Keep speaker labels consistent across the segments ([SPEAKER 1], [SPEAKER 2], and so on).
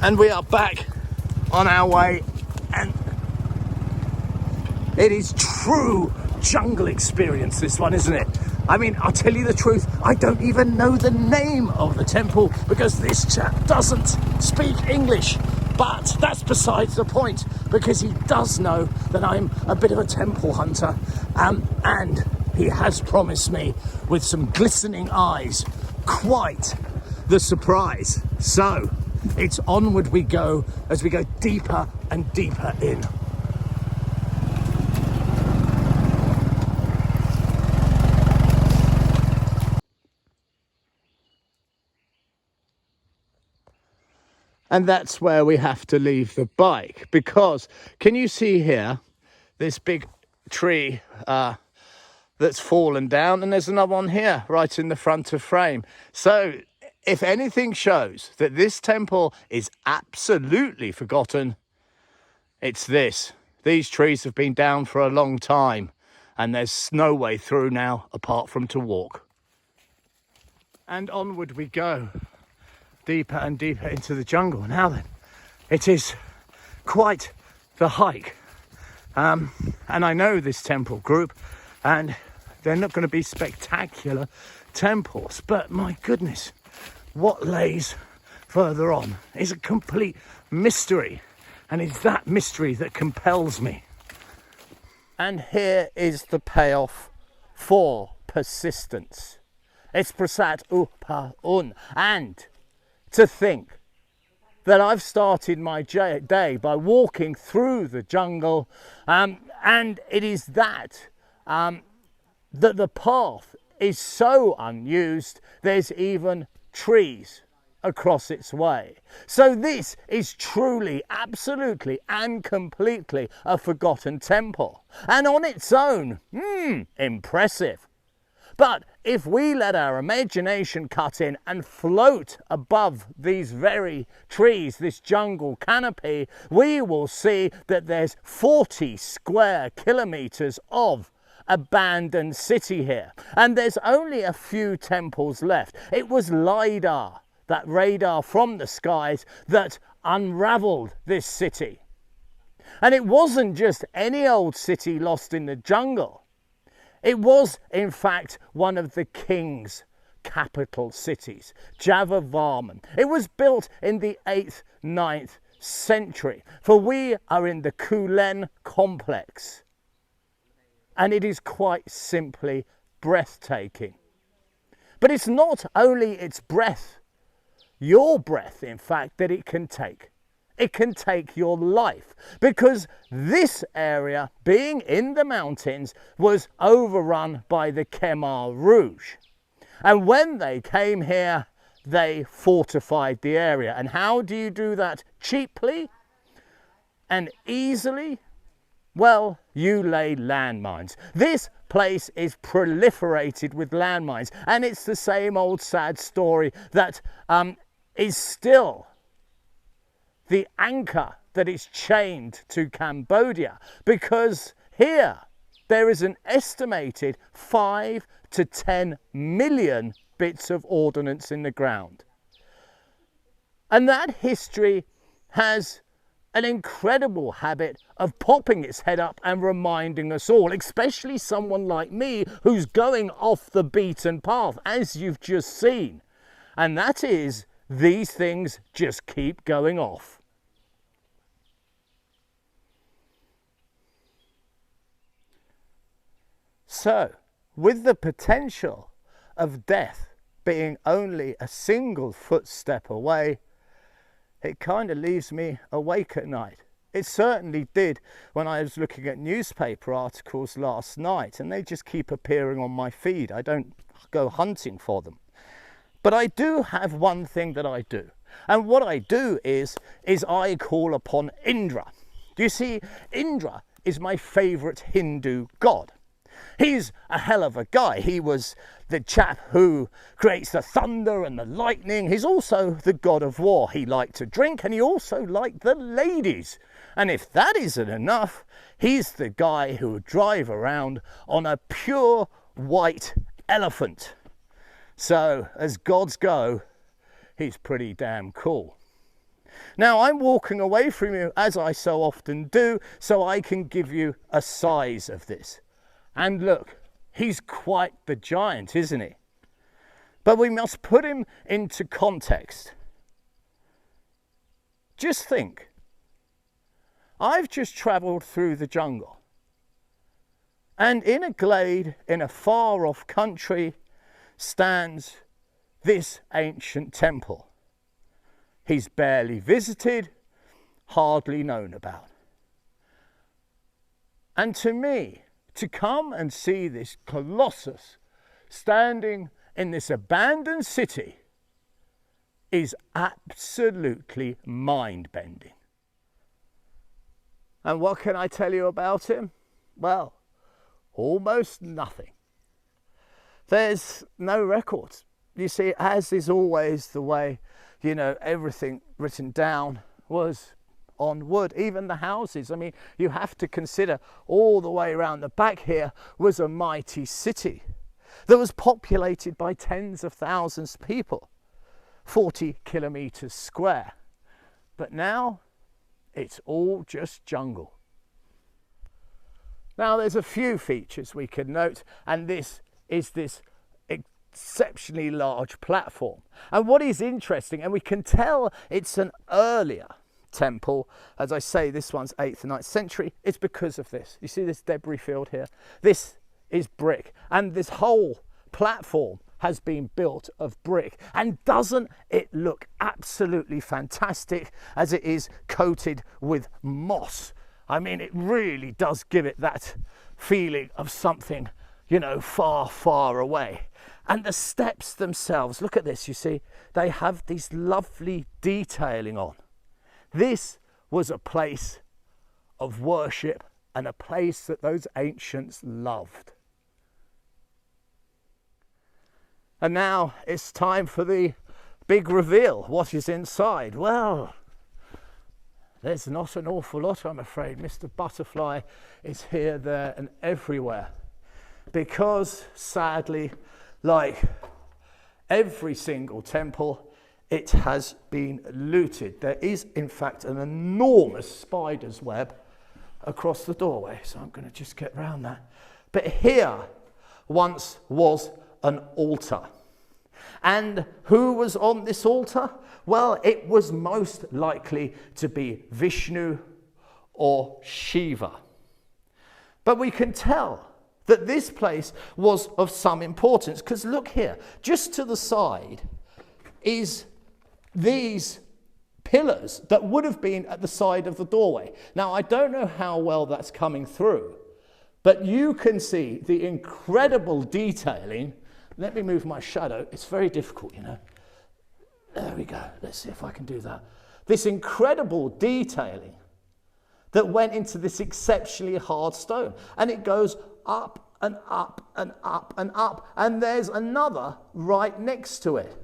[SPEAKER 1] And we are back on our way, and it is true jungle experience, this one, isn't it? I mean, I'll tell you the truth, I don't even know the name of the temple because this chap doesn't speak English. But that's besides the point, because he does know that I'm a bit of a temple hunter, and he has promised me with some glistening eyes quite the surprise. So it's onward we go as we go deeper and deeper in. And that's where we have to leave the bike, because can you see here this big tree that's fallen down, and there's another one here right in the front of frame. So if anything shows that this temple is absolutely forgotten, it's this. These trees have been down for a long time, and there's no way through now apart from to walk. And onward we go, deeper and deeper into the jungle. Now then, it is quite the hike, and I know this temple group, and they're not going to be spectacular temples, but my goodness, what lays further on is a complete mystery, and it's that mystery that compels me. And here is the payoff for persistence. It's prasat upaun, and to think that I've started my day by walking through the jungle, and it is that the path is so unused, there's even trees across its way. So this is truly, absolutely and completely a forgotten temple, and on its own, impressive. But if we let our imagination cut in and float above these very trees, this jungle canopy, we will see that there's 40 square kilometers of abandoned city here. And there's only a few temples left. It was LiDAR, that radar from the skies, that unraveled this city. And it wasn't just any old city lost in the jungle. It was, in fact, one of the king's capital cities, Jayavarman. It was built in the 8th, 9th century, for we are in the Kulen complex. And it is quite simply breathtaking. But it's not only its breath, your breath, in fact, that it can take. It can take your life, because this area, being in the mountains, was overrun by the Khmer Rouge. And when they came here, they fortified the area. And how do you do that cheaply and easily? Well, you lay landmines. This place is proliferated with landmines, and it's the same old sad story that is still the anchor that is chained to Cambodia, because here there is an estimated 5 to 10 million bits of ordnance in the ground. And that history has an incredible habit of popping its head up and reminding us all, especially someone like me who's going off the beaten path, as you've just seen. And that is, these things just keep going off. So, with the potential of death being only a single footstep away, it kind of leaves me awake at night. It certainly did when I was looking at newspaper articles last night, and they just keep appearing on my feed. I don't go hunting for them. But I do have one thing that I do. And what I do is I call upon Indra. You see, Indra is my favourite Hindu god. He's a hell of a guy. He was the chap who creates the thunder and the lightning. He's also the god of war. He liked to drink, and he also liked the ladies. And if that isn't enough, he's the guy who would drive around on a pure white elephant. So, as gods go, he's pretty damn cool. Now I'm walking away from you, as I so often do, so I can give you a size of this. And look, he's quite the giant, isn't he? But we must put him into context. Just think, I've just travelled through the jungle, and in a glade in a far off country stands this ancient temple. He's barely visited, hardly known about. And to me, to come and see this colossus standing in this abandoned city is absolutely mind-bending. And what can I tell you about him? Well, almost nothing. There's no records. You see, as is always the way, you know, everything written down was on wood, even the houses. I mean, you have to consider all the way around the back here was a mighty city that was populated by tens of thousands of people, 40 kilometers square. But now it's all just jungle. Now there's a few features we can note, and this is this exceptionally large platform. And what is interesting, and we can tell it's an earlier temple, as I say, this one's 8th and 9th century, it's because of this. You see this debris field here? This is brick, and this whole platform has been built of brick. And doesn't it look absolutely fantastic as it is coated with moss? I mean, it really does give it that feeling of something, you know, far, far away. And the steps themselves, look at this, you see, they have these lovely detailing on. This was a place of worship and a place that those ancients loved. And now it's time for the big reveal. What is inside? Well, there's not an awful lot, I'm afraid. Mr. Butterfly is here, there, and everywhere. Because, sadly, like every single temple, it has been looted. There is, in fact, an enormous spider's web across the doorway. So I'm going to just get round that. But here once was an altar. And who was on this altar? Well, it was most likely to be Vishnu or Shiva. But we can tell that this place was of some importance, because look here, just to the side is these pillars that would have been at the side of the doorway. Now, I don't know how well that's coming through, but you can see the incredible detailing. Let me move my shadow. It's very difficult, you know. There we go. Let's see if I can do that. This incredible detailing that went into this exceptionally hard stone. And it goes up and up and up and up. And there's another right next to it.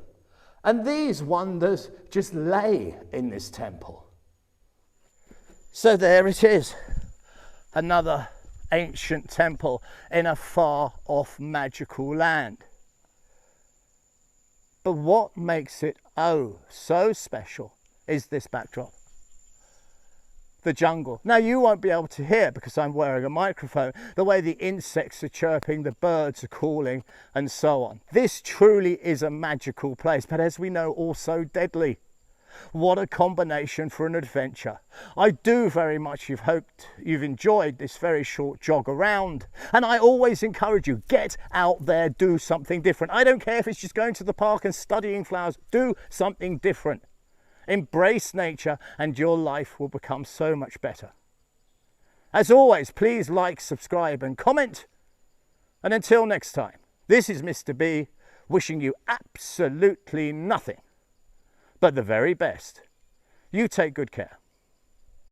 [SPEAKER 1] And these wonders just lay in this temple. So there it is. Another ancient temple in a far off magical land. But what makes it so special is this backdrop. The jungle. Now you won't be able to hear, because I'm wearing a microphone, the way the insects are chirping, the birds are calling, and so on. This truly is a magical place, but as we know, also deadly. What a combination for an adventure. I do very much hoped you've enjoyed this very short jog around. And I always encourage you, get out there, do something different. I don't care if it's just going to the park and studying flowers. Do something different. Embrace nature and your life will become so much better. As always, please like, subscribe and comment. And until next time, this is Mr. B wishing you absolutely nothing but the very best. You take good care.